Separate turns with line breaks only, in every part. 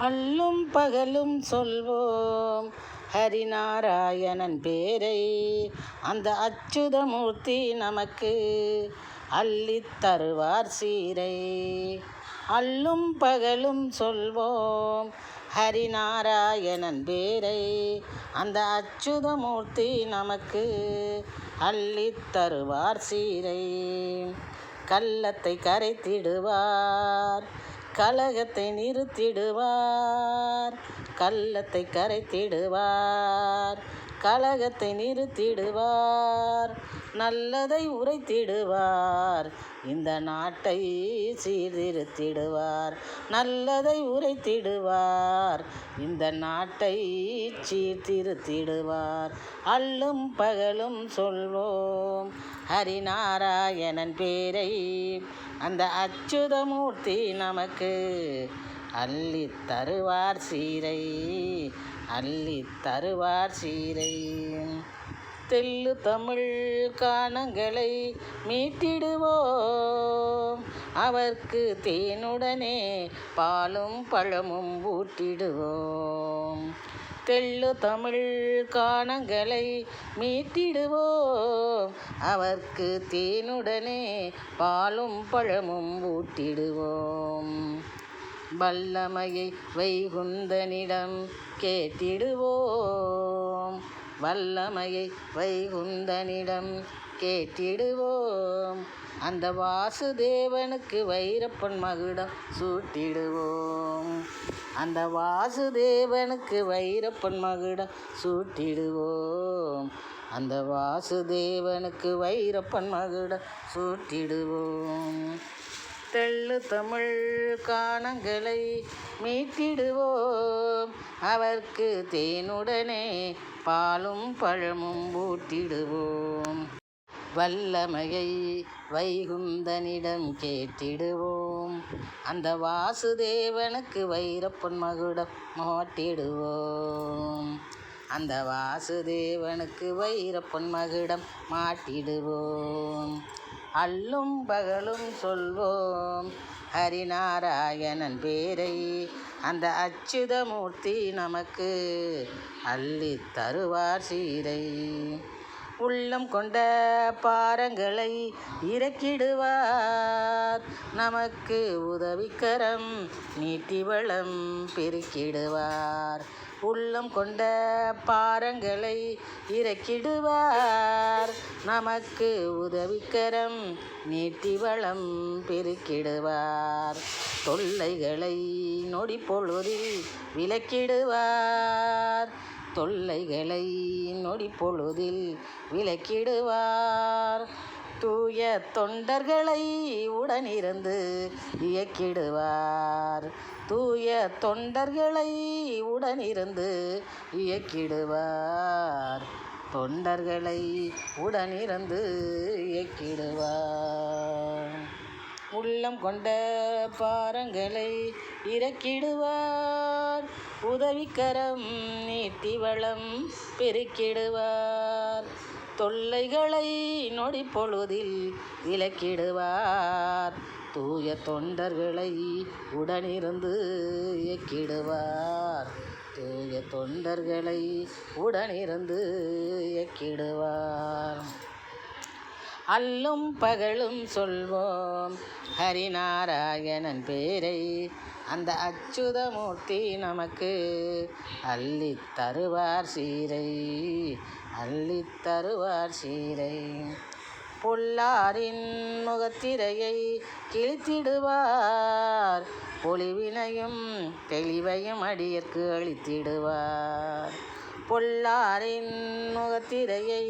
அல்லும் பகலும் சொல்வோம் ஹரிநாராயணன் பேரை, அந்த அச்சுதமூர்த்தி நமக்கு அள்ளித் தருவார் சீரை. அல்லும் பகலும் சொல்வோம் ஹரிநாராயணன் பேரை, அந்த அச்சுதமூர்த்தி நமக்கு அள்ளித் தருவார் சீரை. கள்ளத்தை கரைத்திடுவார், கலகத்தை நிறுத்திடுவார். கள்ளத்தை கரைத்திடுவார், கலகத்தை நிறுத்திடுவார். நல்லதை உரைத்திடுவார், இந்த நாட்டை சீர்திருத்திடுவார். நல்லதை உரைத்திடுவார், இந்த நாட்டை சீர்திருத்திடுவார். அல்லும் பகலும் சொல்வோம் ஹரிநாராயணன் பேரை, அந்த அச்சுதமூர்த்தி நமக்கு அள்ளித் தருவார் சீரை. அள்ளித் தருவார் சீரை. தெள்ளு தமிழ் கானங்களை மீட்டிடுவோம், அவர்க்கு தேனுடனே பாலும் பழமும் ஊட்டிடுவோம். தெள்ளு தமிழ் கானங்களை மீட்டிடுவோம், அவர்க்கு தேனுடனே பாலும் பழமும் ஊட்டிடுவோம். வல்லமையை வைகுந்தனிடம் கேட்டிடுவோம், வல்லமையை வைகுந்தனிடம் கேட்டிடுவோம். அந்த வாசுதேவனுக்கு வைரப்பன் மகுடம் சூட்டிடுவோம். அந்த வாசுதேவனுக்கு வைரப்பன் மகுடம் சூட்டிடுவோம். அந்த வாசுதேவனுக்கு வைரப்பன் மகுடம் சூட்டிடுவோம். தெள்ளு தமிழ் கானங்களை மீட்டிடுவோம், அவர்க்கு தேனுடனே பாலும் பழமும் ஊட்டிடுவோம். வல்லமையை வைகுந்தனிடம் கேட்டிடுவோம், அந்த வாசுதேவனுக்கு வைரப்பன் மகுடம் மாட்டிடுவோம். அந்த வாசுதேவனுக்கு வைரப்பன் மகுடம் மாட்டிடுவோம். அல்லும் பகலும் சொல்வோம் ஹரிநாராயணன் பேரை, அந்த அச்சுதமூர்த்தி நமக்கு அள்ளித் தருவார் சீரை. உள்ளம் கொண்ட பாரங்களை இறக்கிடுவார், நமக்கு உதவிக்கரம் நீட்டி வளம் பெருக்கிடுவார். உள்ளம் கொண்ட பாரங்களை இறக்கிடுவார், நமக்கு உதவிக்கரம் நீட்டி வளம் பெருக்கிடுவார். தொல்லைகளை நொடி பொழுதில் விலக்கிடுவார், தொல்லைகளை நொடி பொழுதில் விலக்கிடுவார். தூய தொண்டர்களை உடனிருந்து இயக்கிடுவார், தூய தொண்டர்களை உடனிருந்து இயக்கிடுவார். தொண்டர்களை உடனிருந்து இயக்கிடுவார். உள்ளம் கொண்ட பாரங்களை இறக்கிடுவார், உதவிக்கரம் நீட்டி வளம் பெருக்கிடுவார். தொல்லைகளை நொடி பொழுதில் விலக்கிடுவார், தூய தொண்டர்களை உடனிருந்து இயக்கிடுவார். தூய தொண்டர்களை உடனிருந்து இயக்கிடுவார். அல்லும் பகலும் சொல்வோம் ஹரிநாராயணன் பேரை, அந்த அச்சுதமூர்த்தி நமக்கு அள்ளித் தருவார் சீரை. அள்ளித் தருவார் சீரை. பொல்லாரின் முகத்திரையை கிழித்திடுவார், பொலிவினையும் தெளிவையும் அடியர்க்கு அளித்திடுவார். பொல்லாரின் முகத்திரையை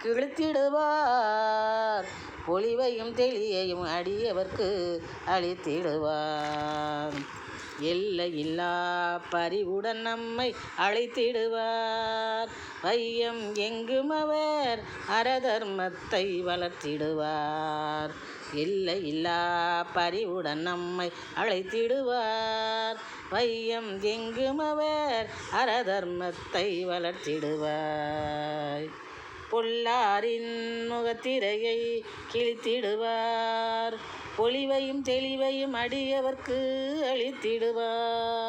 கிழித்திடுவார், பொலிவையும் தெளியையும் அடியவர்க்கு அளித்திடுவார். எல்லையில்லா பரிவுடன் நம்மை அழைத்திடுவார், வையம் எங்கும் அவர் அரதர்மத்தை வளர்த்திடுவார். எல்லையில்லா பரிவுடன் நம்மை அழைத்திடுவார், வையம் எங்கும் அவர் அரதர்மத்தை வளர்த்திடுவார். பொல்லாரின் முகத்திரையை கிழித்திடுவார், பொலிவையும் தெளிவையும் அடியவர்க்கு அளித்திடுவார்.